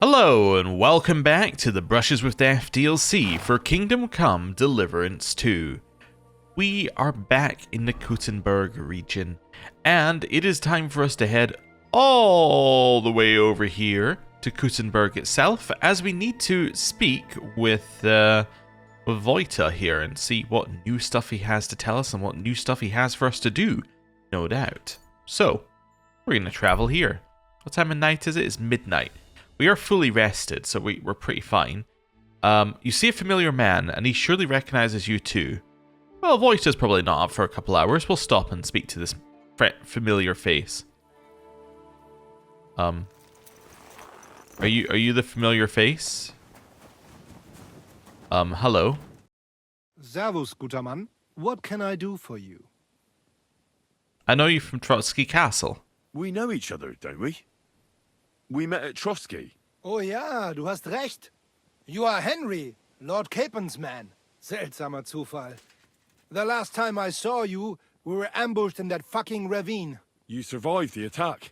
Hello and welcome back to the Brushes with Death DLC for Kingdom Come Deliverance 2. We are back in the Kuttenberg region, and it is time for us to head all the way over here to Kuttenberg itself, as we need to speak with Vojta here and see what new stuff he has to tell us and what new stuff he has for us to do, no doubt. So, we're going to travel here. What time of night is it? It's midnight. We are fully rested, so we're pretty fine. You see a familiar man, and he surely recognizes you too. Well, Vojta's probably not up for a couple hours. We'll stop and speak to this familiar face. Are you the familiar face? Hello. Servus, guter Mann. What can I do for you? I know you from Trotsky Castle. We know each other, don't we? We met at Trotsky. Oh ja, du hast recht. You are Henry, Lord Capen's man. Seltsamer Zufall. The last time I saw you, we were ambushed in that fucking ravine. You survived the attack.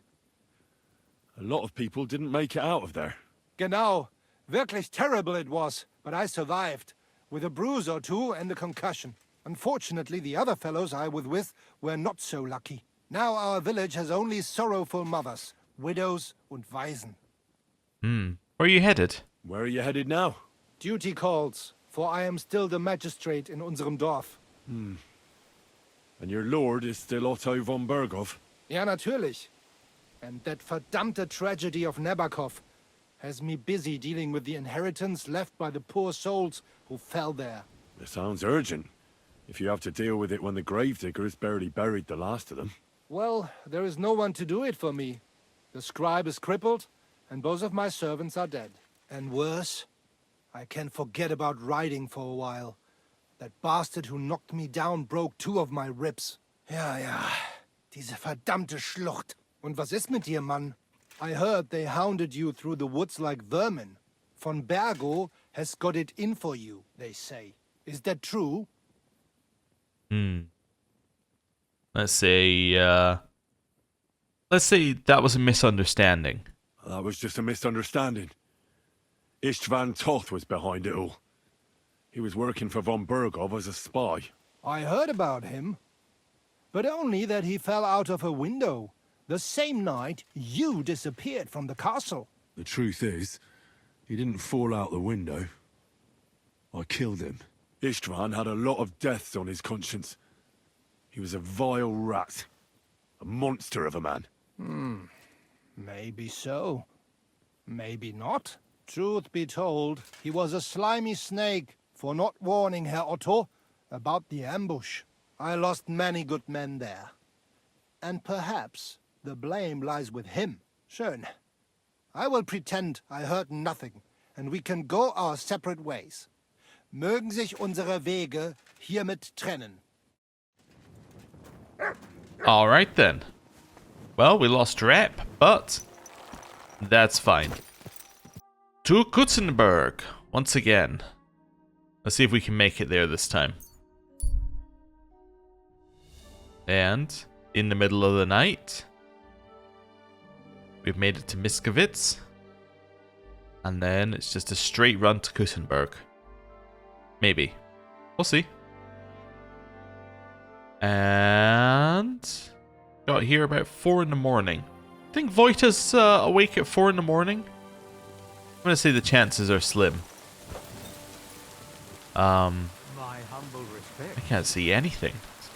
A lot of people didn't make it out of there. Genau. Wirklich terrible it was, but I survived. With a bruise or two and a concussion. Unfortunately, the other fellows I was with were not so lucky. Now our village has only sorrowful mothers, widows and Waisen. Where are you headed? Where are you headed now? Duty calls, for I am still the magistrate in unserem Dorf. And your lord is still Otto von Berghoff? Ja, natürlich. And that verdammte tragedy of Nabokov has me busy dealing with the inheritance left by the poor souls who fell there. It sounds urgent. If you have to deal with it when the gravediggers barely buried the last of them. Well, there is no one to do it for me. The scribe is crippled, and both of my servants are dead. And worse, I can forget about riding for a while. That bastard who knocked me down broke 2 of my ribs. Ja, diese verdammte Schlucht. Und was ist mit dir, Mann? I heard they hounded you through the woods like vermin. Von Bergo has got it in for you, they say. Is that true? Let's say that was a misunderstanding. That was just a misunderstanding. Istvan Toth was behind it all. He was working for von Berghoff as a spy. I heard about him, but only that he fell out of a window. The same night you disappeared from the castle. The truth is, he didn't fall out the window. I killed him. Istvan had a lot of deaths on his conscience. He was a vile rat. A monster of a man. Maybe so. Maybe not. Truth be told, he was a slimy snake for not warning Herr Otto about the ambush. I lost many good men there. And perhaps the blame lies with him. Schön. I will pretend I heard nothing, and we can go our separate ways. Mögen sich unsere Wege hiermit trennen. Alright then. Well, we lost rep, but that's fine. To Kutzenberg, once again. Let's see if we can make it there this time. And, in the middle of the night, we've made it to Miskovitz. And then it's just a straight run to Kutzenberg. Maybe. We'll see. And got here about 4 in the morning. I think Vojta's awake at 4 in the morning. I'm gonna say the chances are slim. My humble respect. I can't see anything. It's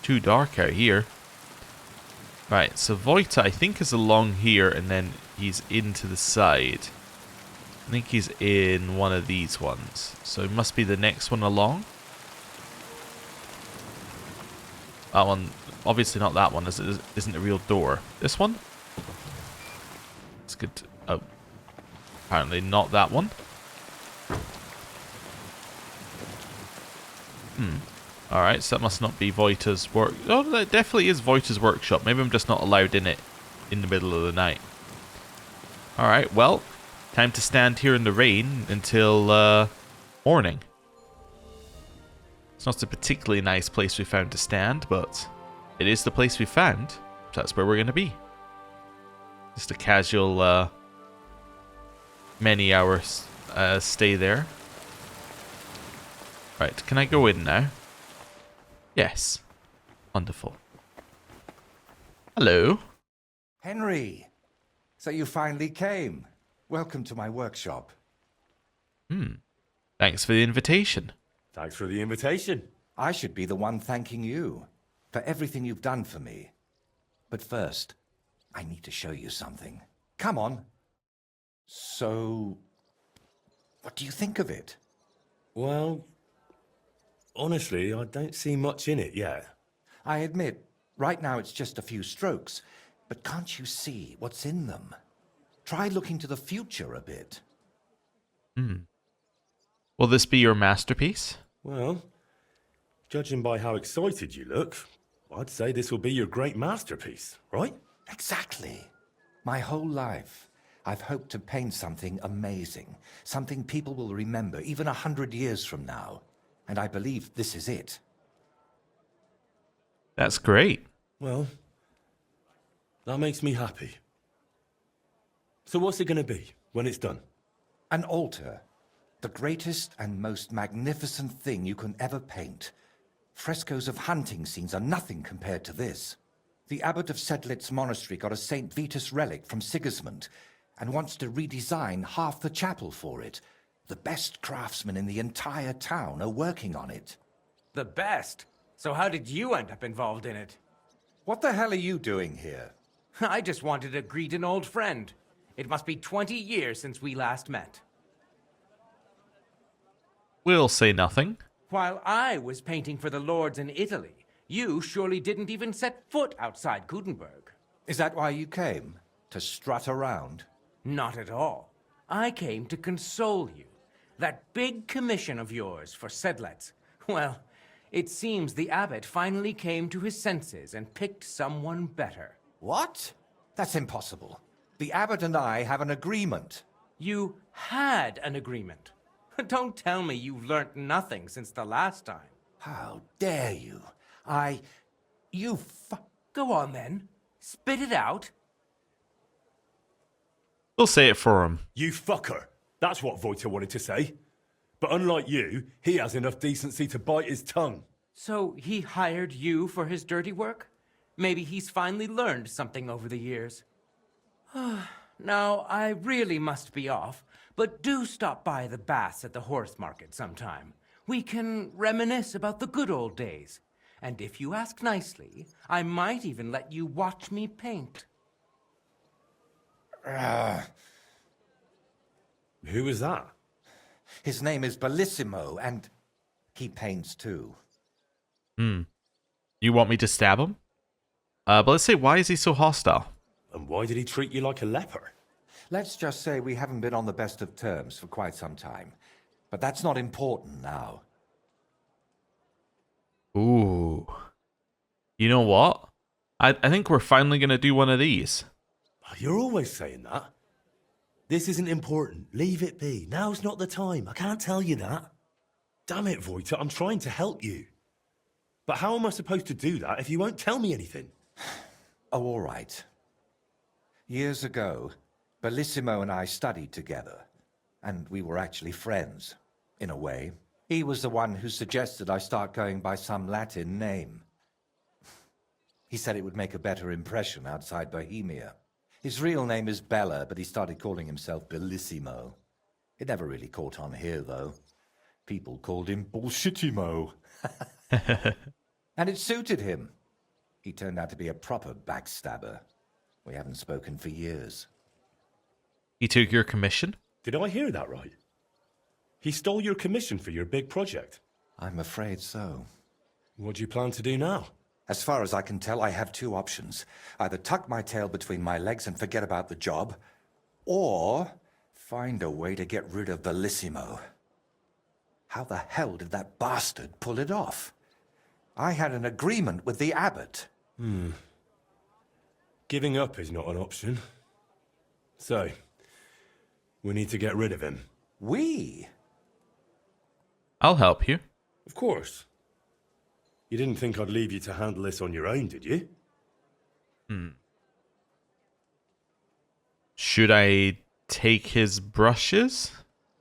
too dark out here. Right, so Vojta I think is along here and then he's into the side. I think he's in one of these ones. So it must be the next one along. That one, obviously not that one, as it isn't a real door. This one? It's good. Oh, apparently not that one. Alright, so that must not be Vojta's work. Oh, that definitely is Vojta's workshop. Maybe I'm just not allowed in it in the middle of the night. Alright, well, time to stand here in the rain until morning. It's not a particularly nice place we found to stand, but it is the place we found. So that's where we're going to be. Just a casual many hours stay there. Right, can I go in now? Yes. Wonderful. Hello. Henry, so you finally came. Welcome to my workshop. Thanks for the invitation. Thanks for the invitation. I should be the one thanking you for everything you've done for me. But first, I need to show you something. Come on. So, what do you think of it? Well, honestly, I don't see much in it yet. I admit, right now it's just a few strokes, but can't you see what's in them? Try looking to the future a bit. Will this be your masterpiece? Well, judging by how excited you look, I'd say this will be your great masterpiece, right? Exactly. My whole life, I've hoped to paint something amazing, something people will remember even 100 years from now. And I believe this is it. That's great. Well, that makes me happy. So what's it going to be when it's done? An altar. The greatest and most magnificent thing you can ever paint. Frescoes of hunting scenes are nothing compared to this. The abbot of Sedlitz monastery got a St. Vitus relic from Sigismund and wants to redesign half the chapel for it. The best craftsmen in the entire town are working on it. The best? So how did you end up involved in it? What the hell are you doing here? I just wanted to greet an old friend. It must be 20 years since we last met. We'll say nothing. While I was painting for the lords in Italy, you surely didn't even set foot outside Gutenberg. Is that why you came? To strut around? Not at all. I came to console you. That big commission of yours for Sedlitz. Well, it seems the abbot finally came to his senses and picked someone better. What? That's impossible. The abbot and I have an agreement. You had an agreement. Don't tell me you've learnt nothing since the last time. How dare you? Go on then. Spit it out. We'll say it for him. You fucker. That's what Wojta wanted to say. But unlike you, he has enough decency to bite his tongue. So he hired you for his dirty work? Maybe he's finally learned something over the years. Now, I really must be off, but do stop by the baths at the horse market sometime. We can reminisce about the good old days. And if you ask nicely, I might even let you watch me paint. Who is that? His name is Bellissimo, and he paints too. You want me to stab him? But let's say, why is he so hostile? And why did he treat you like a leper? Let's just say we haven't been on the best of terms for quite some time. But that's not important now. Ooh. You know what? I think we're finally going to do one of these. You're always saying that. This isn't important. Leave it be. Now's not the time. I can't tell you that. Damn it, Wojta, I'm trying to help you. But how am I supposed to do that if you won't tell me anything? Oh, all right. Years ago, Bellissimo and I studied together, and we were actually friends, in a way. He was the one who suggested I start going by some Latin name. He said it would make a better impression outside Bohemia. His real name is Bella, but he started calling himself Bellissimo. It never really caught on here, though. People called him Bullshitimo. And it suited him. He turned out to be a proper backstabber. We haven't spoken for years. He took your commission? Did I hear that right? He stole your commission for your big project? I'm afraid so. What do you plan to do now? As far as I can tell, I have two options. Either tuck my tail between my legs and forget about the job, or find a way to get rid of Bellissimo. How the hell did that bastard pull it off? I had an agreement with the abbot. Giving up is not an option. So, we need to get rid of him. We? I'll help you. Of course. You didn't think I'd leave you to handle this on your own, did you? Should I take his brushes?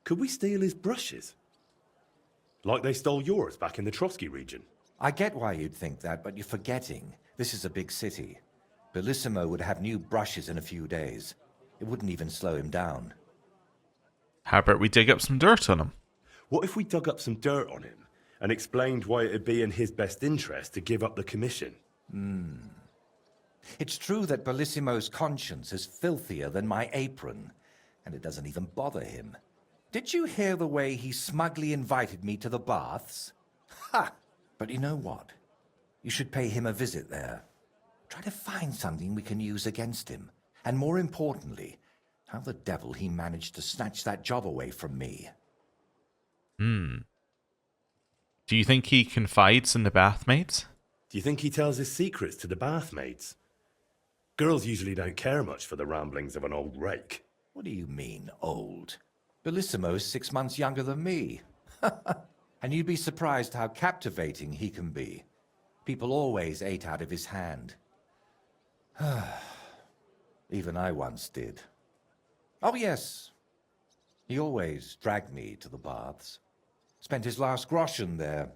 Could we steal his brushes? Like they stole yours back in the Trotsky region? I get why you'd think that, but you're forgetting. This is a big city. Bellissimo would have new brushes in a few days. It wouldn't even slow him down. How about we dig up some dirt on him? What if we dug up some dirt on him and explained why it'd be in his best interest to give up the commission? It's true that Bellissimo's conscience is filthier than my apron, and it doesn't even bother him. Did you hear the way he smugly invited me to the baths? Ha! But you know what? You should pay him a visit there. Try to find something we can use against him. And more importantly, how the devil he managed to snatch that job away from me. Do you think he confides in the bathmaids? Do you think he tells his secrets to the bathmaids? Girls usually don't care much for the ramblings of an old rake. What do you mean, old? Bellissimo is 6 months younger than me. And you'd be surprised how captivating he can be. People always ate out of his hand. Even I once did. Oh, yes. He always dragged me to the baths. Spent his last groschen there.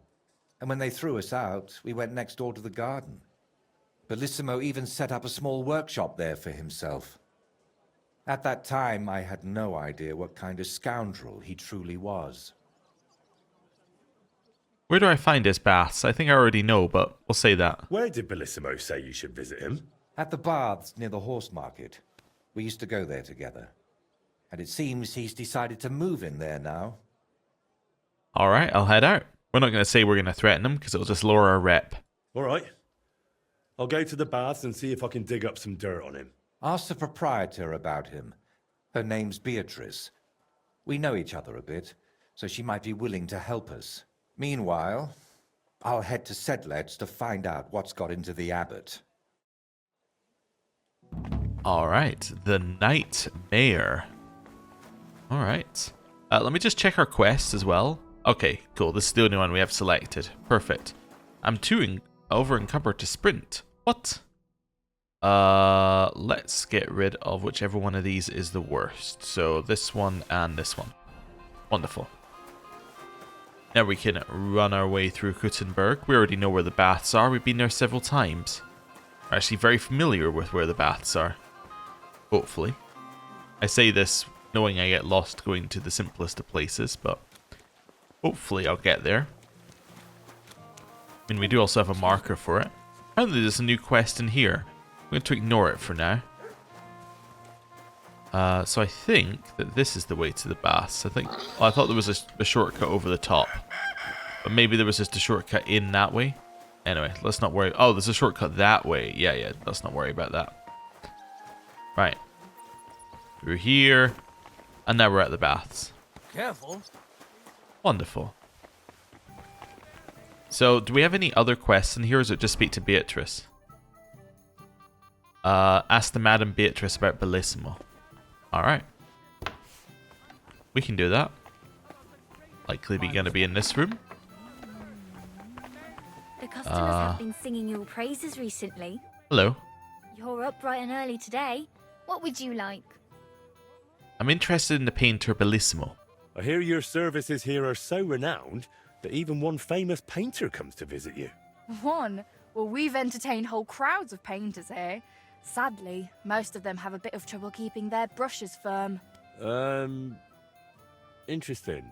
And when they threw us out, we went next door to the garden. Bellissimo even set up a small workshop there for himself. At that time, I had no idea what kind of scoundrel he truly was. Where do I find his baths? I think I already know, but we'll say that. Where did Bellissimo say you should visit him? At the baths near the horse market. We used to go there together. And it seems he's decided to move in there now. Alright, I'll head out. We're not going to say we're going to threaten him, because it'll just lower our rep. All right. I'll go to the baths and see if I can dig up some dirt on him. Ask the proprietor about him. Her name's Beatrice. We know each other a bit, so she might be willing to help us. Meanwhile, I'll head to Sedlet's to find out what's got into the abbot. Alright, the Night-Mare. Alright. Let me just check our quest as well. Okay, cool. This is the only one we have selected. Perfect. I'm too over-encumbered to sprint. What? Let's get rid of whichever one of these is the worst. So this one and this one. Wonderful. Now we can run our way through Kuttenberg. We already know where the baths are. We've been there several times. We're actually very familiar with where the baths are. Hopefully. I say this knowing I get lost going to the simplest of places, but hopefully I'll get there. I mean, we do also have a marker for it. Apparently there's a new quest in here. I'm going to ignore it for now. So I think that this is the way to the baths. I thought there was a shortcut over the top. But maybe there was just a shortcut in that way. Anyway, let's not worry. Oh, there's a shortcut that way. Yeah, let's not worry about that. Right. Through here. And now we're at the baths. Careful. Wonderful. So, do we have any other quests in here, or is it just speak to Beatrice? Ask the Madam Beatrice about Bellissimo. Alright. We can do that. Likely gonna be in this room. The customers have been singing your praises recently. Hello. You're up bright and early today. What would you like? I'm interested in the painter Bellissimo. I hear your services here are so renowned that even one famous painter comes to visit you. One? Well, we've entertained whole crowds of painters here. Sadly, most of them have a bit of trouble keeping their brushes firm. Interesting.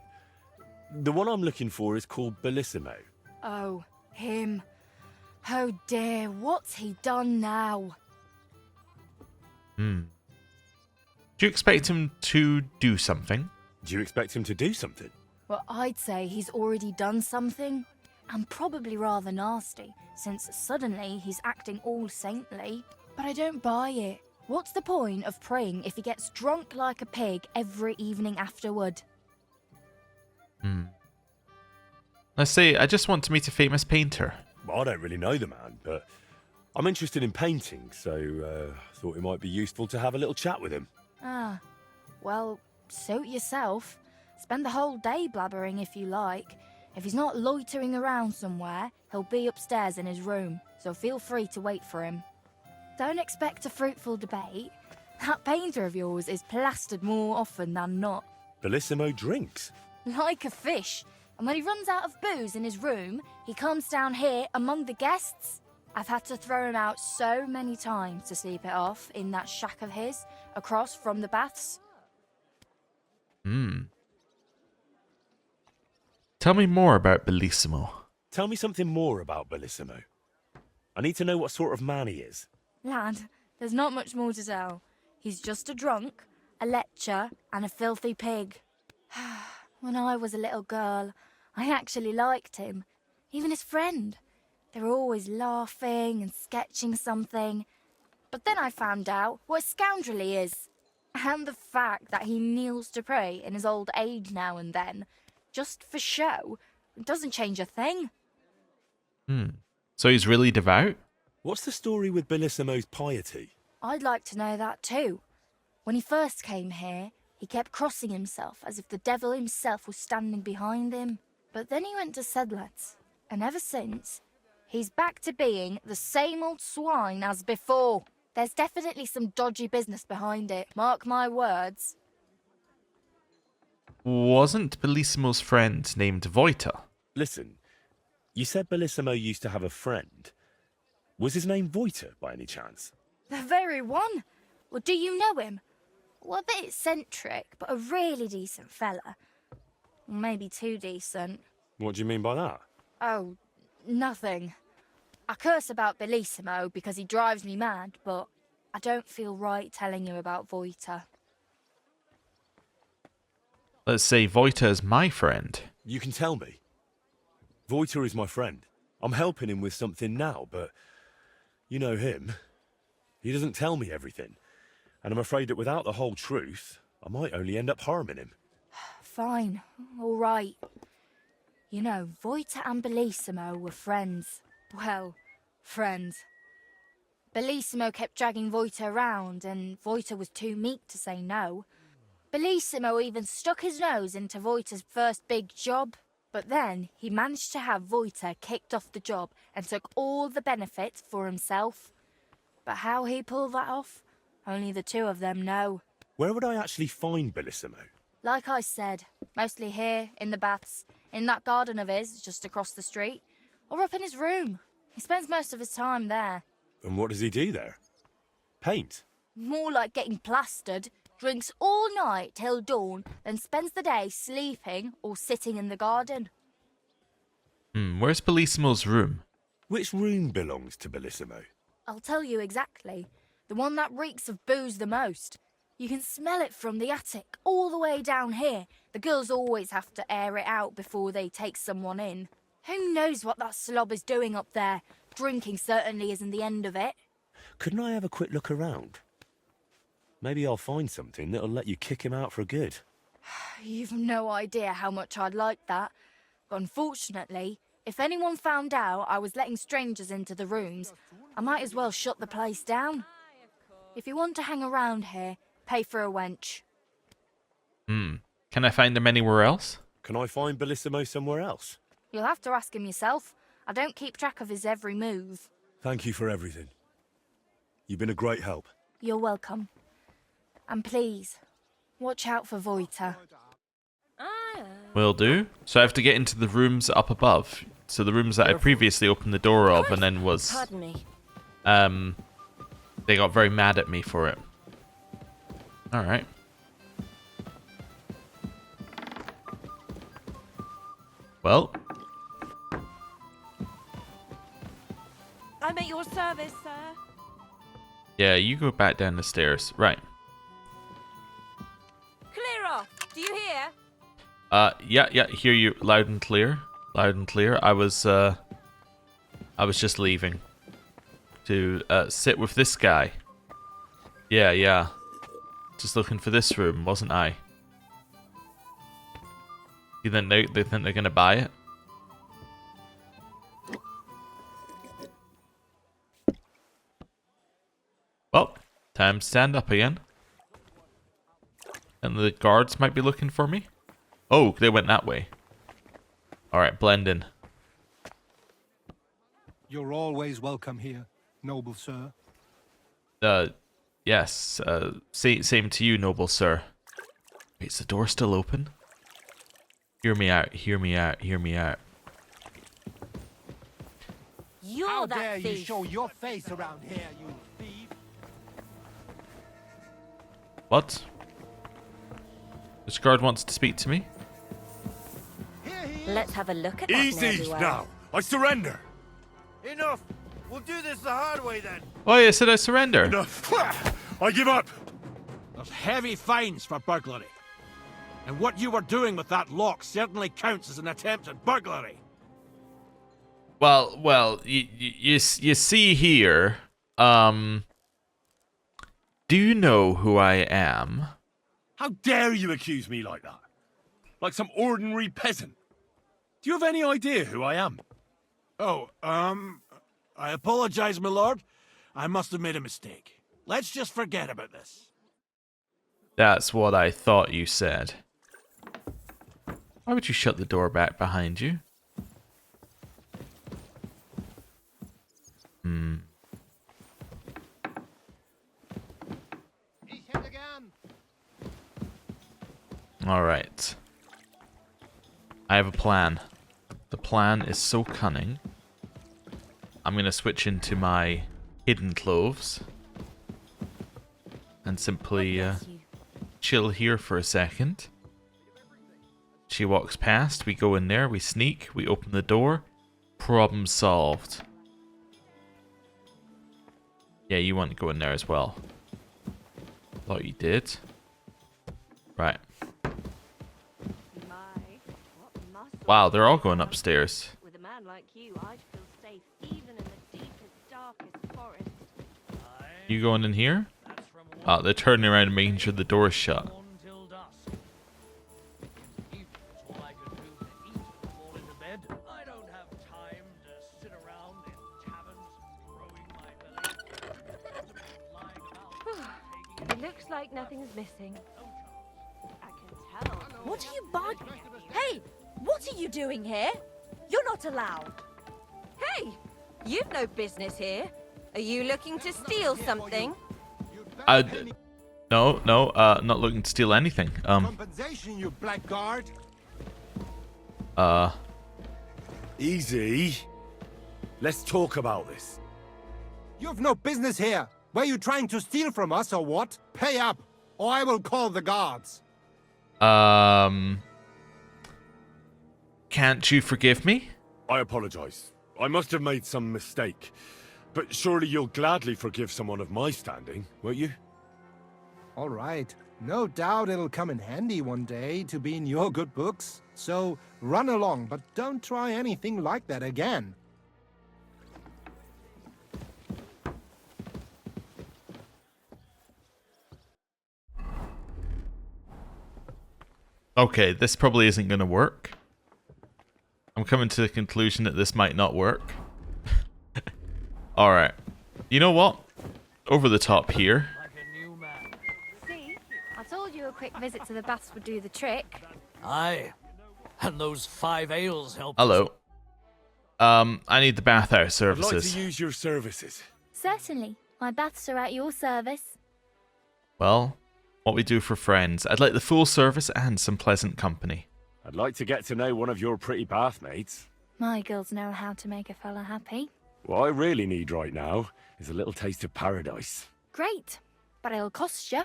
The one I'm looking for is called Bellissimo. Oh, him. Oh dear, what's he done now? Do you expect him to do something? Do you expect him to do something? Well, I'd say he's already done something. And probably rather nasty, since suddenly he's acting all saintly. But I don't buy it. What's the point of praying if he gets drunk like a pig every evening afterward? Let's say I just want to meet a famous painter. Well, I don't really know the man, but I'm interested in painting, so thought it might be useful to have a little chat with him. Ah, well, suit yourself. Spend the whole day blabbering if you like. If he's not loitering around somewhere, he'll be upstairs in his room, so feel free to wait for him. Don't expect a fruitful debate, That painter of yours is plastered more often than not. Bellissimo drinks. Like a fish. And when he runs out of booze in his room, he comes down here among the guests. I've had to throw him out so many times to sleep it off in that shack of his, across from the baths. Tell me more about Bellissimo. Tell me something more about Bellissimo. I need to know what sort of man he is. Lad, there's not much more to tell. He's just a drunk, a lecher, and a filthy pig. When I was a little girl, I actually liked him. Even his friend. They were always laughing and sketching something. But then I found out what a scoundrel he is. And the fact that he kneels to pray in his old age now and then, just for show, doesn't change a thing. So he's really devout? What's the story with Bellissimo's piety? I'd like to know that too. When he first came here, he kept crossing himself as if the devil himself was standing behind him. But then he went to Sedlets, and ever since, he's back to being the same old swine as before. There's definitely some dodgy business behind it, mark my words. Wasn't Bellissimo's friend named Voita? Listen, you said Bellissimo used to have a friend. Was his name Voita, by any chance? The very one. Well, do you know him? Well, a bit eccentric, but a really decent fella. Maybe too decent. What do you mean by that? Oh, nothing. I curse about Bellissimo because he drives me mad, but I don't feel right telling you about Voita. Let's say Voita is my friend. You can tell me. Voita is my friend. I'm helping him with something now, but you know him. He doesn't tell me everything. And I'm afraid that without the whole truth, I might only end up harming him. Fine, all right. You know, Voita and Bellissimo were friends. Well, friends. Bellissimo kept dragging Voita around, and Voita was too meek to say no. Bellissimo even stuck his nose into Voita's first big job, but then he managed to have Voita kicked off the job and took all the benefits for himself. But how he pulled that off, only the two of them know. Where would I actually find Bellissimo? Like I said, mostly here, in the baths, in that garden of his, just across the street, or up in his room. He spends most of his time there. And what does he do there? Paint? More like getting plastered, drinks all night till dawn, then spends the day sleeping or sitting in the garden. Where's Bellissimo's room? Which room belongs to Bellissimo? I'll tell you exactly. The one that reeks of booze the most. You can smell it from the attic all the way down here. The girls always have to air it out before they take someone in. Who knows what that slob is doing up there? Drinking certainly isn't the end of it. Couldn't I have a quick look around? Maybe I'll find something that'll let you kick him out for good. You've no idea how much I'd like that. But unfortunately, if anyone found out I was letting strangers into the rooms, I might as well shut the place down. If you want to hang around here, pay for a wench. Can I find him anywhere else? Can I find Bellissimo somewhere else? You'll have to ask him yourself. I don't keep track of his every move. Thank you for everything. You've been a great help. You're welcome. And please, watch out for Voita. Will do. So I have to get into the rooms up above. So the rooms that I previously opened the door of and then was... Pardon me. They got very mad at me for it. Alright. Well, I'm at your service, sir. yeah, you go back down the stairs. Right. Clear off. Do you hear? Yeah, hear you loud and clear. Loud and clear. I was just leaving to sit with this guy. Yeah. Just looking for this room, wasn't I? You think they think they're gonna buy it? Well, time to stand up again. And the guards might be looking for me. Oh, they went that way. Alright, blend in. You're always welcome here, noble sir. Yes, same to you, noble sir. Wait, is the door still open? Hear me out, hear me out, hear me out. You're How that dare you thief. show your face around here, you thief? What? This guard wants to speak to me? Here he is. Let's have a look at that Easy ne'er-do-well. now. I surrender. Enough! We'll do this the hard way then. Oh, I said I surrender. Enough. I give up. There's heavy fines for burglary. And what you were doing with that lock certainly counts as an attempt at burglary. Well, you see here, do you know who I am? How dare you accuse me like that? Like some ordinary peasant. Do you have any idea who I am? Oh, I apologize, my lord. I must have made a mistake. Let's just forget about this. That's what I thought you said. Why would you shut the door back behind you? He's hit again. Alright. I have a plan. The plan is so cunning. I'm going to switch into my hidden clothes. And simply chill here for a second. She walks past, we go in there, we sneak, we open the door. Problem solved. Yeah, you want to go in there as well. Thought you did. Right. Wow, they're all going upstairs. With a man like you, I'd feel safe even in the deepest, darkest forest. You going in here? Oh, they're turning around and making sure the door's shut. It looks like nothing's missing. I can tell. What are you bargaining? Hey, what are you doing here? You're not allowed. Hey, you've no business here. Are you looking to steal something? No, not looking to steal anything. Compensation, you blackguard. Easy. Let's talk about this. You've no business here. Were you trying to steal from us or what? Pay up, or I will call the guards. Can't you forgive me? I apologize. I must have made some mistake. But surely you'll gladly forgive someone of my standing, won't you? All right. No doubt it'll come in handy one day to be in your good books. So run along, but don't try anything like that again. Okay, this probably isn't going to work. I'm coming to the conclusion that this might not work. Alright. You know what? Over the top here. See? I told you a quick visit to the baths would do the trick. Aye. And those 5 ales help. Hello. I need the bathhouse I'd like services. to use your services. Certainly. My baths are at your service. Well, what we do for friends. I'd like the full service and some pleasant company. I'd like to get to know one of your pretty bathmates. My girls know how to make a fella happy. What I really need right now is a little taste of paradise. Great. But it'll cost you.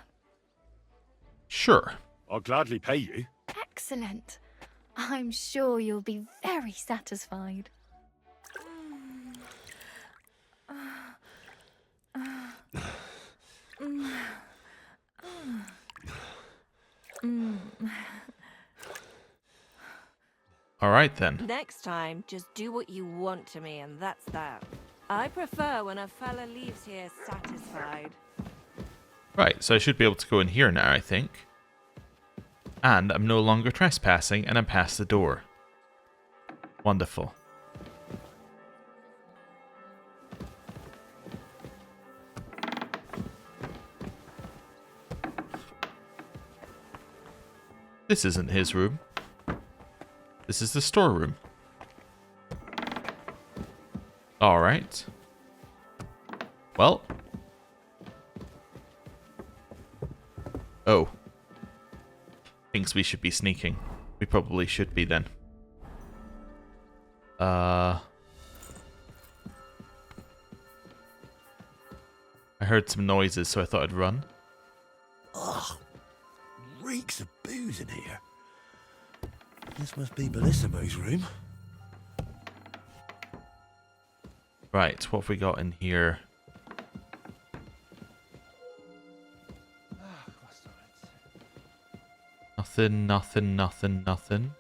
Sure. I'll gladly pay you. Excellent. I'm sure you'll be very satisfied. Alright then. Next time, just do what you want to me, and that's that. I prefer when a fella leaves here satisfied. Right, so I should be able to go in here now, I think. And I'm no longer trespassing, and I'm past the door. Wonderful. This isn't his room. This is the storeroom. Alright. Well. thinks we should be sneaking. We probably should be then. I heard some noises, so I thought I'd run. Ugh. Reeks of booze in here. This must be Bellissimo's room. Right, what have we got in here? Nothing, nothing, nothing, nothing.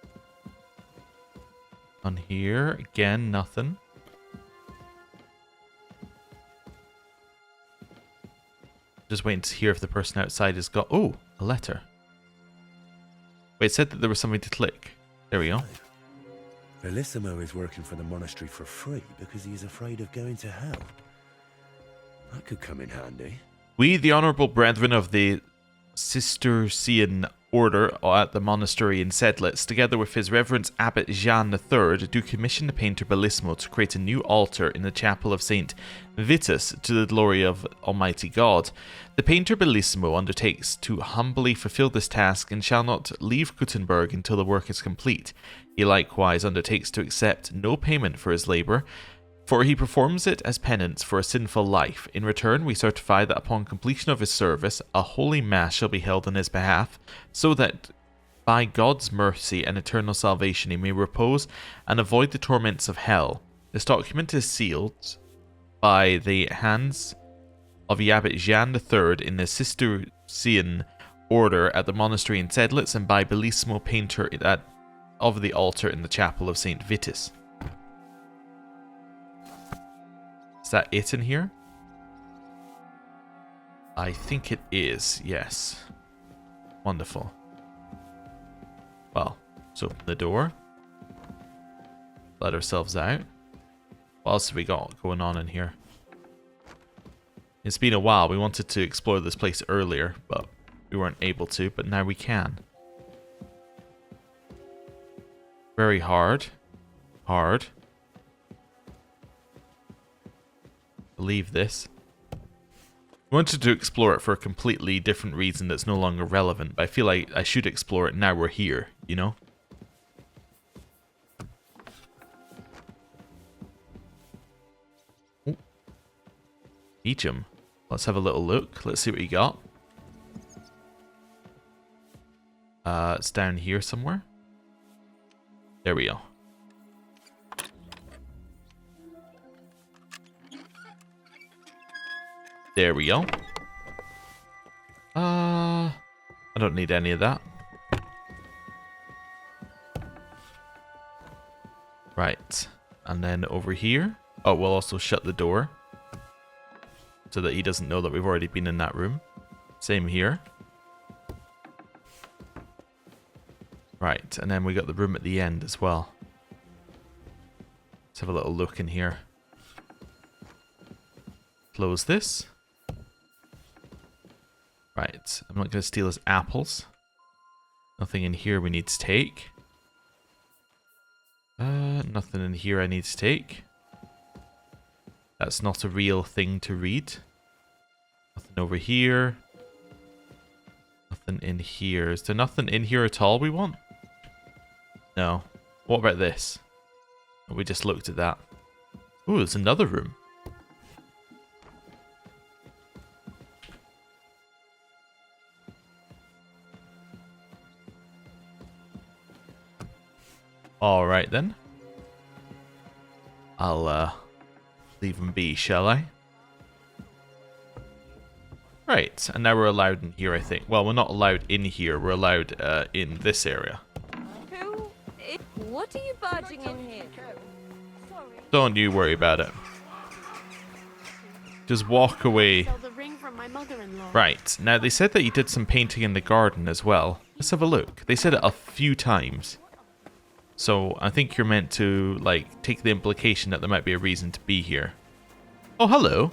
On here, again, nothing. Just waiting to hear if the person outside has got... Oh, a letter. Wait, it said that there was something to click. There we go. Bellissimo is working for the monastery for free because he is afraid of going to hell. That could come in handy. We, the honourable brethren of the Cistercian order at the monastery in Sedlitz, together with his reverence Abbot Jean III, do commission the painter Bellissimo to create a new altar in the chapel of St. Vitus to the glory of Almighty God. The painter Bellissimo undertakes to humbly fulfill this task and shall not leave Gutenberg until the work is complete. He likewise undertakes to accept no payment for his labour, for he performs it as penance for a sinful life. In return, we certify that upon completion of his service, a holy mass shall be held on his behalf, so that by God's mercy and eternal salvation he may repose and avoid the torments of hell. This document is sealed by the hands of the Abbot Jean III in the Cistercian order at the monastery in Sedlitz, and by Bellissimo, painter of the altar in the chapel of St. Vitus. Is that it in here? I think it is, yes. Wonderful. Well, let's open the door. Let ourselves out. What else have we got going on in here? It's been a while. We wanted to explore this place earlier, but we weren't able to, but now we can. Very hard. Hard. Believe this. We wanted to explore it for a completely different reason that's no longer relevant, but I feel like I should explore it now we're here, you know? Oh. Beecham. Let's have a little look. Let's see what you got. It's down here somewhere. There we go. There we go. I don't need any of that. Right. And then over here. Oh, we'll also shut the door, so that he doesn't know that we've already been in that room. Same here. Right, and then we got the room at the end as well. Let's have a little look in here. Close this. Right, I'm not going to steal his apples. Nothing in here we need to take. Nothing in here I need to take. That's not a real thing to read. Nothing over here. Nothing in here. Is there nothing in here at all we want? No. What about this? Oh, we just looked at that. Ooh, there's another room. Alright then. I'll leave them be, shall I? Right, and now we're allowed in here, I think. Well, we're not allowed in here. We're allowed in this area. What are you barging in here? Don't you worry about it. Just walk away. Right, now they said that you did some painting in the garden as well. Let's have a look. They said it a few times. So I think you're meant to, like, take the implication that there might be a reason to be here. Oh, hello.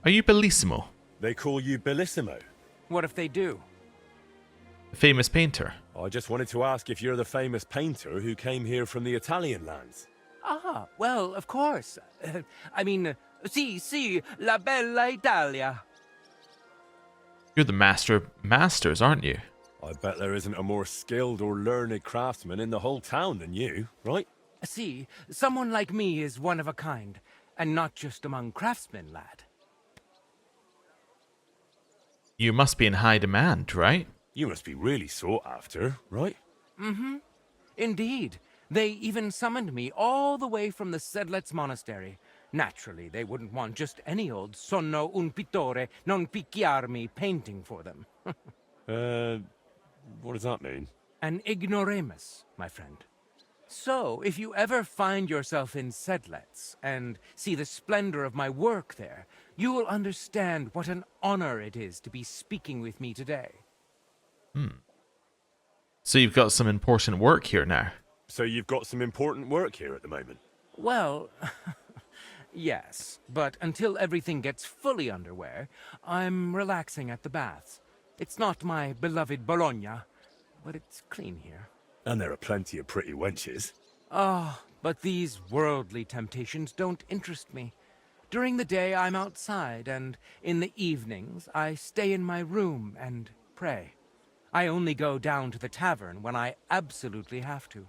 Are you Bellissimo? They call you Bellissimo. What if they do? The famous painter. I just wanted to ask if you're the famous painter who came here from the Italian lands. Ah, well, of course. I mean, sì, la bella Italia. You're the master of masters, aren't you? I bet there isn't a more skilled or learned craftsman in the whole town than you, right? See, someone like me is one of a kind, and not just among craftsmen, lad. You must be in high demand, right? You must be really sought after, right? Mm-hmm. Indeed. They even summoned me all the way from the Sedlets Monastery. Naturally, they wouldn't want just any old sonno un pittore non picchiarmi painting for them. What does that mean? An ignoramus, my friend. So, if you ever find yourself in Sedlets and see the splendor of my work there, you will understand what an honor it is to be speaking with me today. So you've got some important work here now. So you've got some important work here at the moment? Well, yes, but until everything gets fully underway, I'm relaxing at the baths. It's not my beloved Bologna, but it's clean here. And there are plenty of pretty wenches. But these worldly temptations don't interest me. During the day, I'm outside, and in the evenings, I stay in my room and pray. I only go down to the tavern when I absolutely have to.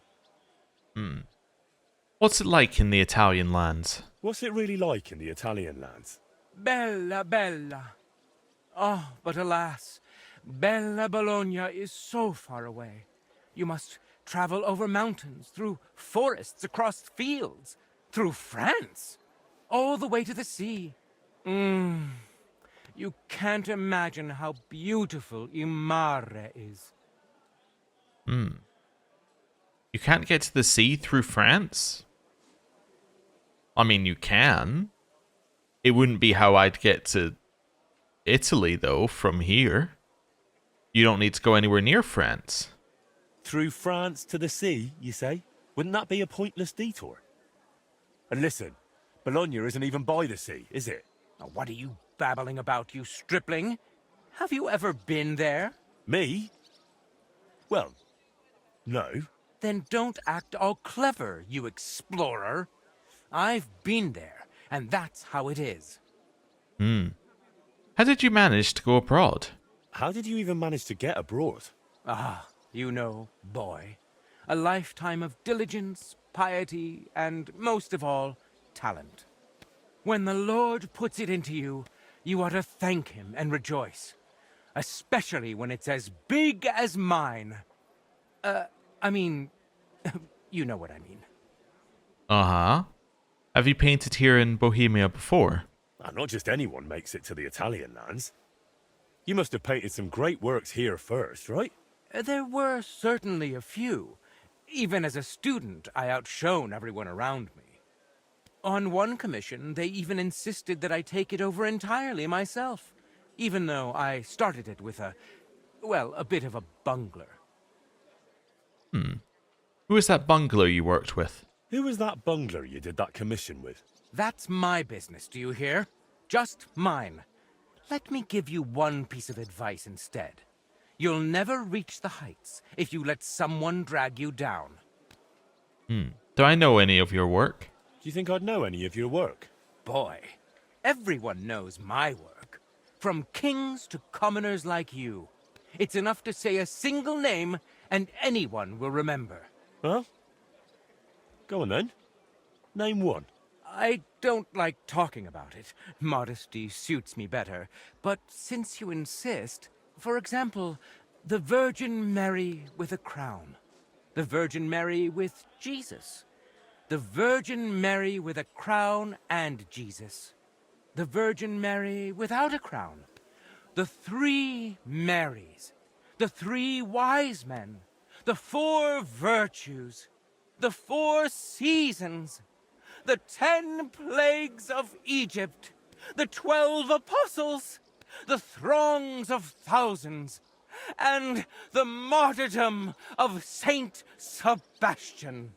What's it like in the Italian lands? What's it really like in the Italian lands? Bella, bella. Oh, but alas, Bella Bologna is so far away. You must travel over mountains, through forests, across fields, through France, all the way to the sea. You can't imagine how beautiful Night-Mare is. You can't get to the sea through France? I mean, you can. It wouldn't be how I'd get to Italy, though, from here. You don't need to go anywhere near France. Through France to the sea, you say? Wouldn't that be a pointless detour? And listen, Bologna isn't even by the sea, is it? Now, what are you babbling about, you stripling? Have you ever been there? Me? Well, no. Then don't act all clever, you explorer. I've been there, and that's how it is. How did you manage to go abroad? How did you even manage to get abroad? You know, boy. A lifetime of diligence, piety, and, most of all, talent. When the Lord puts it into you, you ought to thank him and rejoice. Especially when it's as big as mine. I mean, you know what I mean. Uh-huh. Have you painted here in Bohemia before? Not just anyone makes it to the Italian lands. You must have painted some great works here first, right? There were certainly a few. Even as a student, I outshone everyone around me. On one commission, they even insisted that I take it over entirely myself, even though I started it with a bit of a bungler. Who was that bungler you worked with? Who was that bungler you did that commission with? That's my business, do you hear? Just mine. Let me give you one piece of advice instead. You'll never reach the heights if you let someone drag you down. Do I know any of your work? Do you think I'd know any of your work? Boy, everyone knows my work. From kings to commoners like you. It's enough to say a single name and anyone will remember. Well, go on then. Name one. I don't like talking about it. Modesty suits me better. But since you insist, for example, the Virgin Mary with a crown. The Virgin Mary with Jesus. The Virgin Mary with a crown and Jesus. The Virgin Mary without a crown. The three Marys. The three wise men. The four virtues. The four seasons. The 10 plagues of Egypt. The 12 apostles. The throngs of thousands. And the martyrdom of Saint Sebastian.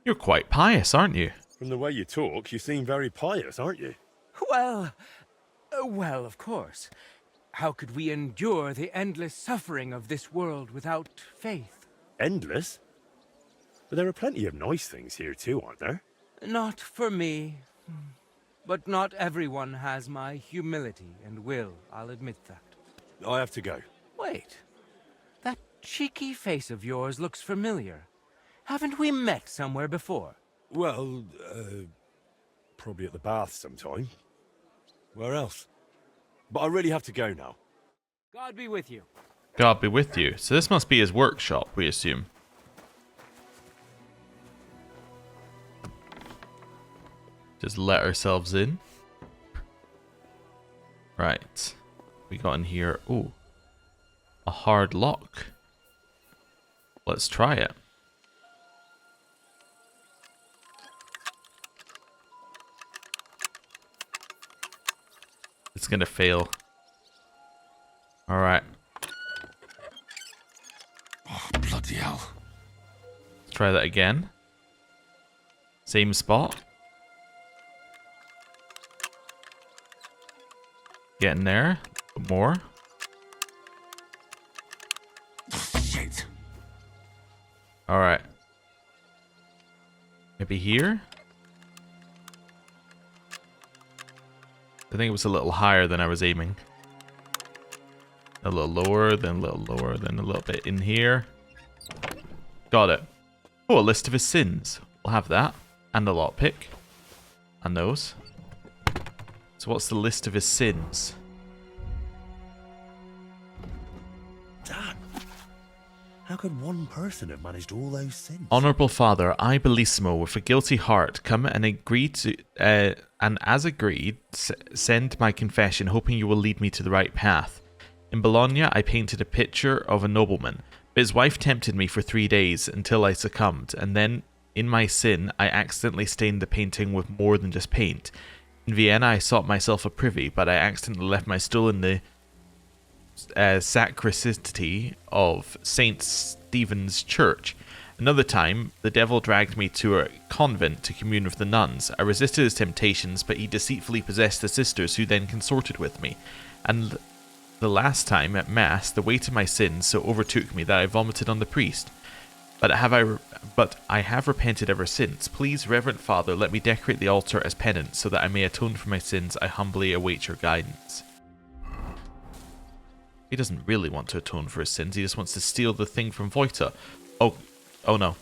You're quite pious, aren't you? From the way you talk, you seem very pious, aren't you? Well, of course. How could we endure the endless suffering of this world without faith? Endless? But there are plenty of nice things here too, aren't there? Not for me. But not everyone has my humility and will, I'll admit that. I have to go. Wait. cheeky face of yours looks familiar. Haven't we met somewhere before? Well, probably at the bath sometime. Where else? But I really have to go now. God be with you. God be with you. So this must be his workshop, we assume. Just let ourselves in. Right. We got in here. Ooh. A hard lock. Let's try it. It's gonna fail. Alright. Oh, bloody hell. Let's try that again. Same spot. Getting there. More. Shit. Alright. Maybe here? I think it was a little higher than I was aiming. A little lower, then a little lower, then a little bit in here. Got it. Oh, a list of his sins. We'll have that. And a lockpick. And those. So what's the list of his sins? Damn. How could one person have managed all those sins? Honourable Father, I, Bellissimo, with a guilty heart, come and agree to, and as agreed, send my confession, hoping you will lead me to the right path. In Bologna, I painted a picture of a nobleman, but his wife tempted me for 3 days until I succumbed, and then, in my sin, I accidentally stained the painting with more than just paint. In Vienna, I sought myself a privy, but I accidentally left my stool in the sacristy of St. Stephen's Church. Another time, the devil dragged me to a convent to commune with the nuns. I resisted his temptations, but he deceitfully possessed the sisters, who then consorted with me. And the last time, at Mass, the weight of my sins so overtook me that I vomited on the priest. But I have repented ever since. Please, Reverend Father, let me decorate the altar as penance, so that I may atone for my sins. I humbly await your guidance. He doesn't really want to atone for his sins. He just wants to steal the thing from Voita. Oh no.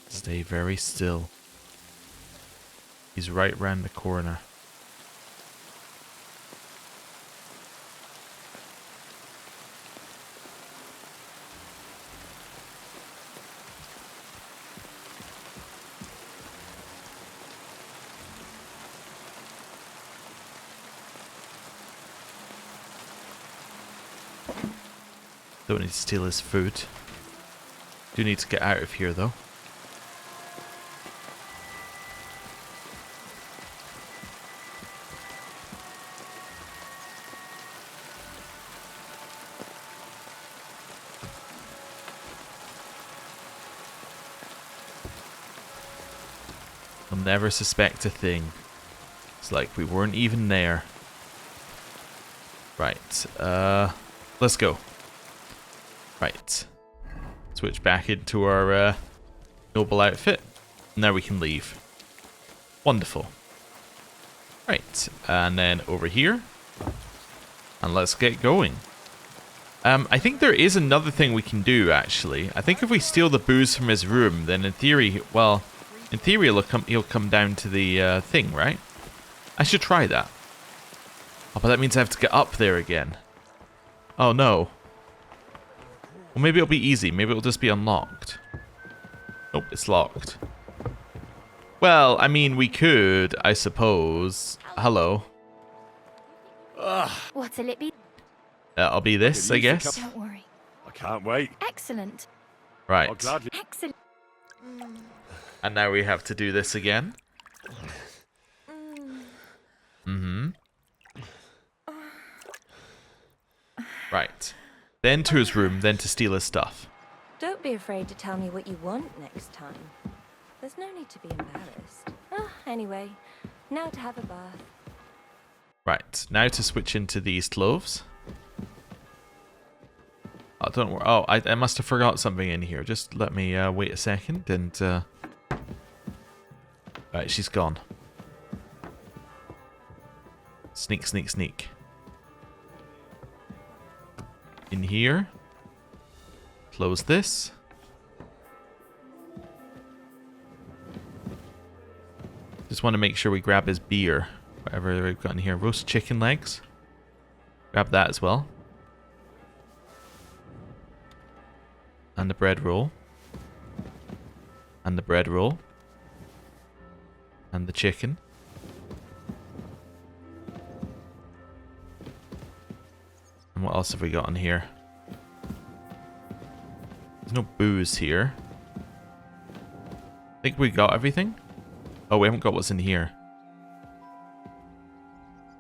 Stay very still. He's right round the corner. Don't need to steal his food. Do need to get out of here though. I'll never suspect a thing. It's like we weren't even there. Right, let's go. Right. Switch back into our noble outfit. Now we can leave. Wonderful. Right, and then over here. And let's get going. I think there is another thing we can do, actually. I think if we steal the booze from his room, then in theory, well, in theory he'll come down to the thing, right? I should try that. Oh, but that means I have to get up there again. Oh no. Well, maybe it'll be easy. Maybe it'll just be unlocked. Nope, it's locked. Well, I mean, we could, I suppose. Hello. What'll it be? I'll be this, I guess. Don't worry. I can't wait. Excellent. Right. I'll gladly. Excellent. And now we have to do this again. Mm-hmm. Right. Then to his room, then to steal his stuff. Don't be afraid to tell me what you want next time. There's no need to be embarrassed. Anyway, now to have a bath. Right. Now to switch into these clothes. Oh, don't worry. Oh, I must have forgot something in here. Just let me wait a second and... Right, she's gone. Sneak, sneak, sneak. In here. Close this. Just want to make sure we grab his beer. Whatever we've got in here. Roast chicken legs. Grab that as well. And the bread roll. And the bread roll. And the chicken. And what else have we got in here? There's no booze here. I think we got everything. Oh, we haven't got what's in here.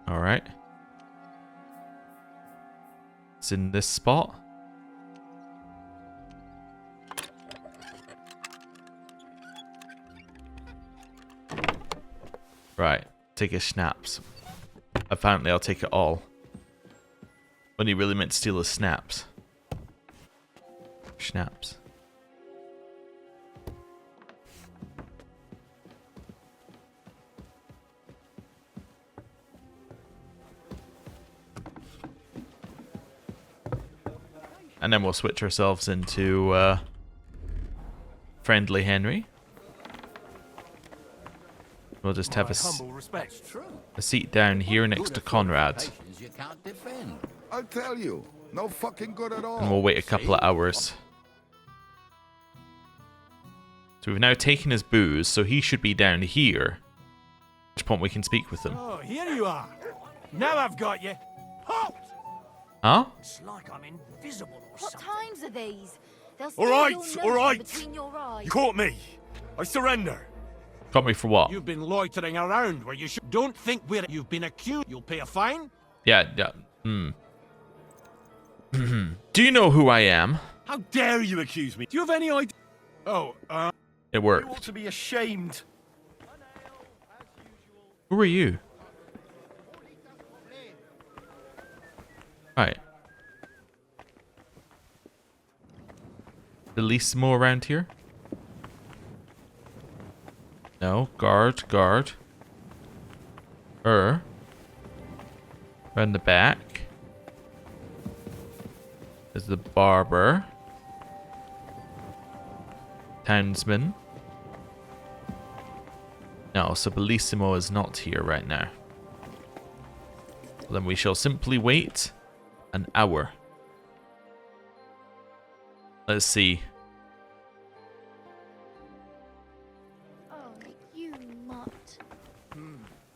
Alright. It's in this spot. Right. Take his schnapps. Apparently I'll take it all. When he really meant to steal his snaps. Schnapps. And then we'll switch ourselves into Friendly Henry. We'll just have a seat down here next to Conrad. I'll tell you, no fucking good at all. And we'll wait a couple of hours. So we've now taken his booze, so he should be down here. At which point we can speak with him. Oh, here you are. Now I've got you. Halt! Huh? It's like I'm invisible or What something. times are these? They'll All steal right, your nose all right. between your eyes. You caught me. I surrender. Got me for what? You've been loitering around where you should. Don't think we're. You've been accused. You'll pay a fine. Yeah, yeah. Do you know who I am? How dare you accuse me? Do you have any idea? Oh, It You worked. ought to be ashamed. Who are you? Right. Bellissimo around here? No. Guard, guard. Around the back. There's the barber. Townsman. No, so Bellissimo is not here right now. Then we shall simply wait an hour. Let's see. Oh, you mutt.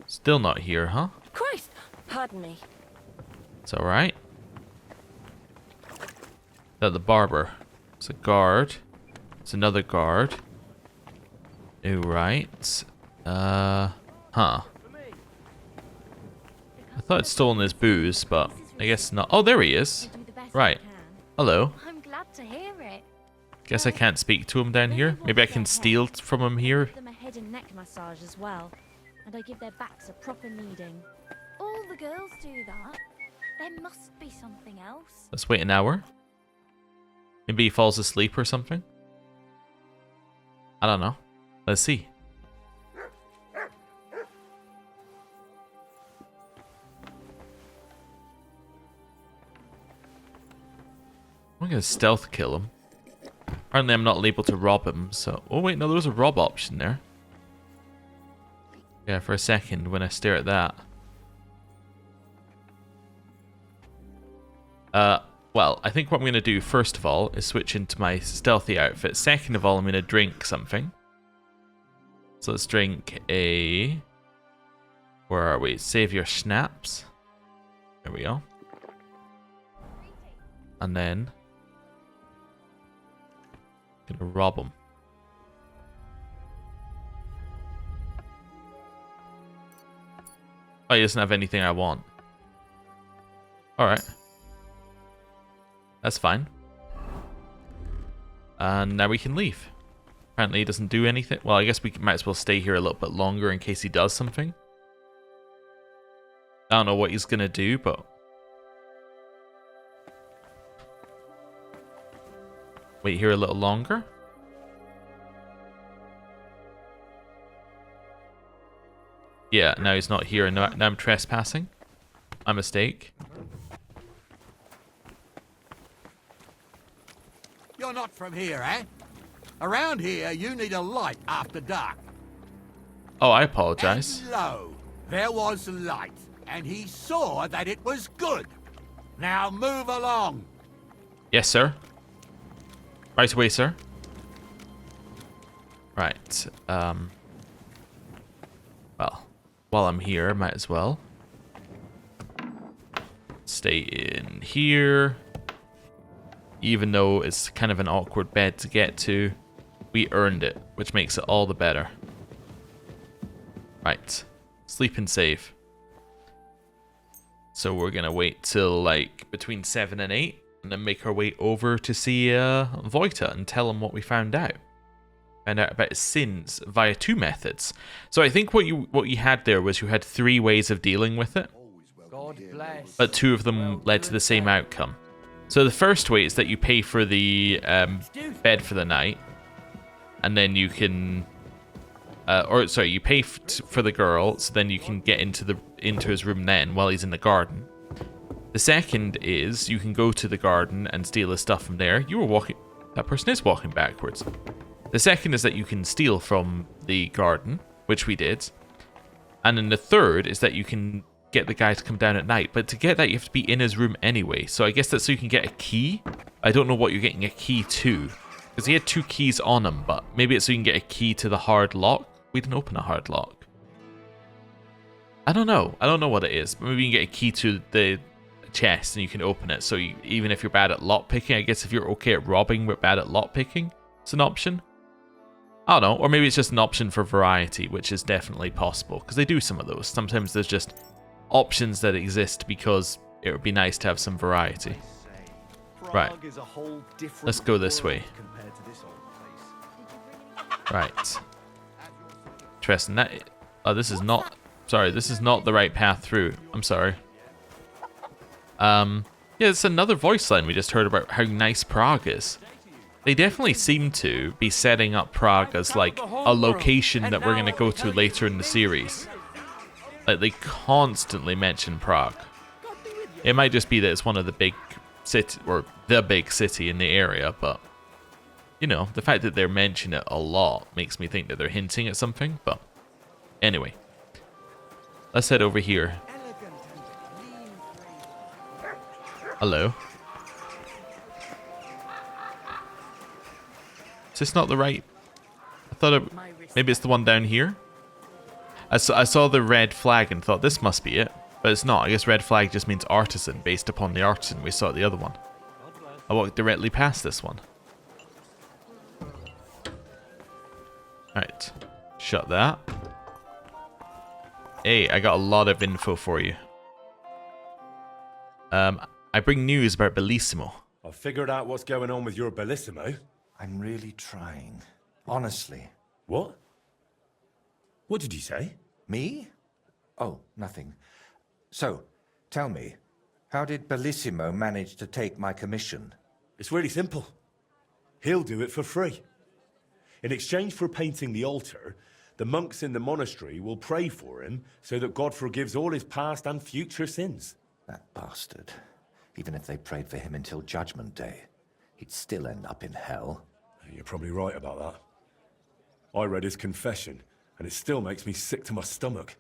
Still not here, huh? Christ! Pardon me. It's alright. The barber. It's a guard. It's another guard. Oh, right. Huh. I thought I'd stolen his booze, but I guess not. Oh, there he is. You do the best Right. you can. Hello. I'm glad to hear it. Guess I can't speak to him down here. Maybe I can steal from him here. Give them a head and neck massage as well, and I give their backs a proper kneading. All the girls do that. There must be something else. Let's wait an hour. Maybe he falls asleep or something. I don't know. Let's see. I'm gonna stealth kill him. Apparently I'm not able to rob him, so... Oh wait, no, there was a rob option there. Yeah, for a second when I stare at that. Well, I think what I'm going to do first of all is switch into my stealthy outfit. Second of all, I'm going to drink something. So let's drink a... Where are we? Save your schnapps. There we go. And then... Gonna rob him. Oh, he doesn't have anything I want. Alright. That's fine. And now we can leave. Apparently he doesn't do anything. Well, I guess we might as well stay here a little bit longer in case he does something. I don't know what he's gonna do, but... Wait here a little longer. Yeah, now he's not here. Now I'm trespassing. My mistake. You're not from here, eh? Around here, you need a light after dark. Oh, I apologize. And lo, there was light, and he saw that it was good. Now move along. Yes, sir. Right away, sir. Right. Well, while I'm here, might as well stay in here. Even though it's kind of an awkward bed to get to, we earned it, which makes it all the better. Right. Sleep and save. So we're gonna wait till like between 7 and 8, and then make our way over to see Voita and tell him what we found out. Found out about his sins via 2 methods. So I think what you had there was you had 3 ways of dealing with it, but 2 of them led to the same outcome. So the first way is that you pay for the bed for the night, and then you can, you pay for the girl, so then you can get into his room then while he's in the garden. The second is you can go to the garden and steal his stuff from there. That person is walking backwards. The second is that you can steal from the garden, which we did. And then the third is that you can get the guy to come down at night. But to get that, you have to be in his room anyway. So I guess that's so you can get a key. I don't know what you're getting a key to, because he had 2 keys on him, but maybe it's so you can get a key to the hard lock. We didn't open a hard lock. I don't know. I don't know what it is. But maybe you can get a key to the chest and you can open it. So even if you're bad at lock picking, I guess if you're okay at robbing but bad at lock picking, it's an option. I don't know. Or maybe it's just an option for variety, which is definitely possible, because they do some of those. Sometimes there's just options that exist because it would be nice to have some variety. Right. Let's go this way. Right. Interesting. This is not... Sorry, this is not the right path through. I'm sorry. Yeah, it's another voice line we just heard about how nice Prague is. They definitely seem to be setting up Prague as like a location that we're going to go to later in the series. Like, they constantly mention Prague. It might just be that it's one of the big city, or the big city in the area, but you know, the fact that they're mentioning it a lot makes me think that they're hinting at something. But anyway, let's head over here. Hello. Is this not the right? I thought maybe it's the one down here. I saw the red flag and thought this must be it, but it's not. I guess red flag just means artisan, based upon the artisan we saw at the other one. I walked directly past this one. Right, shut that. Hey, I got a lot of info for you. I bring news about Bellissimo. I've figured out what's going on with your Bellissimo. I'm really trying. Honestly. What? What did you say? Me? Oh, nothing. So, tell me, how did Bellissimo manage to take my commission? It's really simple. He'll do it for free. In exchange for painting the altar, the monks in the monastery will pray for him so that God forgives all his past and future sins. That bastard. Even if they prayed for him until Judgment Day, he'd still end up in hell. You're probably right about that. I read his confession, and it still makes me sick to my stomach.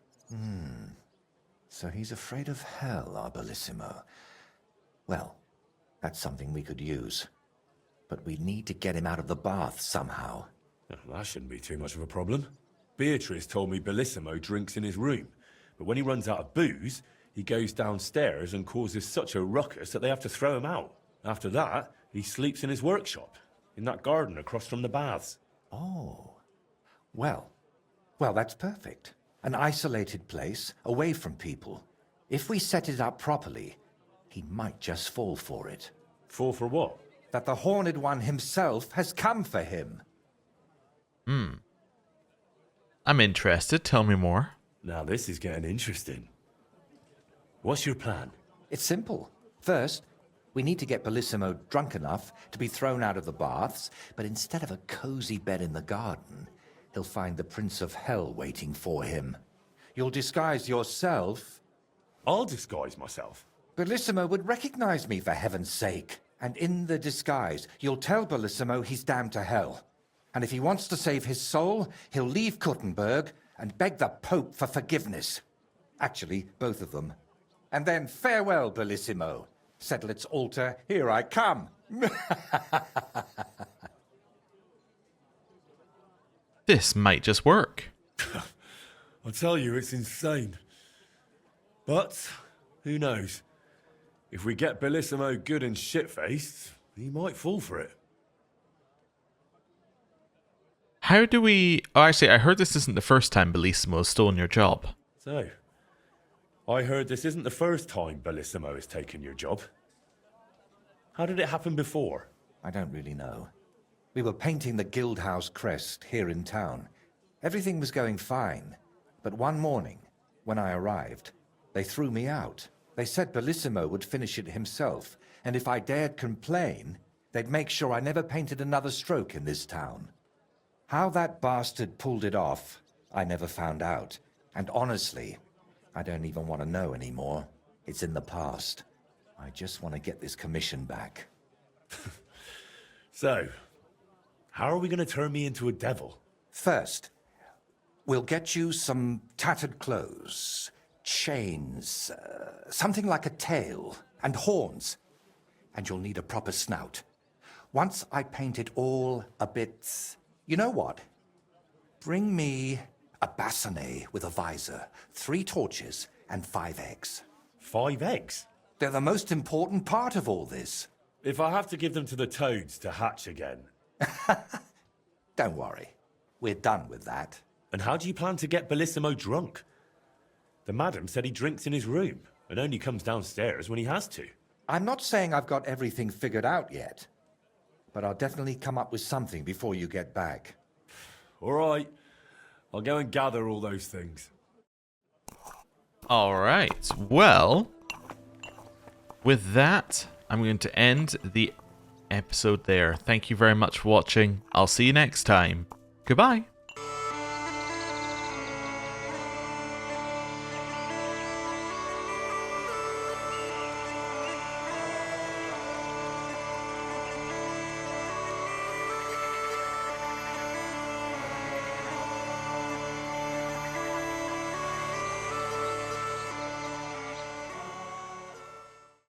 So he's afraid of hell, our Bellissimo. Well, that's something we could use. But we need to get him out of the bath somehow. That shouldn't be too much of a problem. Beatrice told me Bellissimo drinks in his room, but when he runs out of booze, he goes downstairs and causes such a ruckus that they have to throw him out. After that, he sleeps in his workshop, in that garden across from the baths. Oh. Well, that's perfect. An isolated place, away from people. If we set it up properly, he might just fall for it. Fall for what? That the Horned One himself has come for him. I'm interested. Tell me more. Now this is getting interesting. What's your plan? It's simple. First, We need to get Bellissimo drunk enough to be thrown out of the baths, but instead of a cozy bed in the garden, he'll find the Prince of Hell waiting for him. You'll disguise yourself. I'll disguise myself. Bellissimo would recognize me, for heaven's sake. And in the disguise, you'll tell Bellissimo he's damned to hell. And if he wants to save his soul, he'll leave Kuttenberg and beg the Pope for forgiveness. Actually, both of them. And then farewell, Bellissimo. Settle its altar, here I come. This might just work. I tell you, it's insane. But, who knows? If we get Bellissimo good and shit-faced, he might fall for it. How do we... Oh, actually, I heard this isn't the first time Bellissimo has stolen your job. So, I heard this isn't the first time Bellissimo has taken your job. How did it happen before? I don't really know. We were painting the Guildhouse crest here in town. Everything was going fine. But one morning, when I arrived, they threw me out. They said Bellissimo would finish it himself, and if I dared complain, they'd make sure I never painted another stroke in this town. How that bastard pulled it off, I never found out. And honestly, I don't even want to know anymore. It's in the past. I just want to get this commission back. So, how are we going to turn me into a devil? First, we'll get you some tattered clothes, chains, something like a tail, and horns. And you'll need a proper snout. Once I paint it all a bit... You know what? Bring me a bassinet with a visor, 3 torches, and 5 eggs. 5 eggs? They're the most important part of all this. If I have to give them to the toads to hatch again... Don't worry. We're done with that. And how do you plan to get Bellissimo drunk? The madam said he drinks in his room and only comes downstairs when he has to. I'm not saying I've got everything figured out yet, but I'll definitely come up with something before you get back. All right. I'll go and gather all those things. All right. Well, with that, I'm going to end the episode there. Thank you very much for watching. I'll see you next time. Goodbye.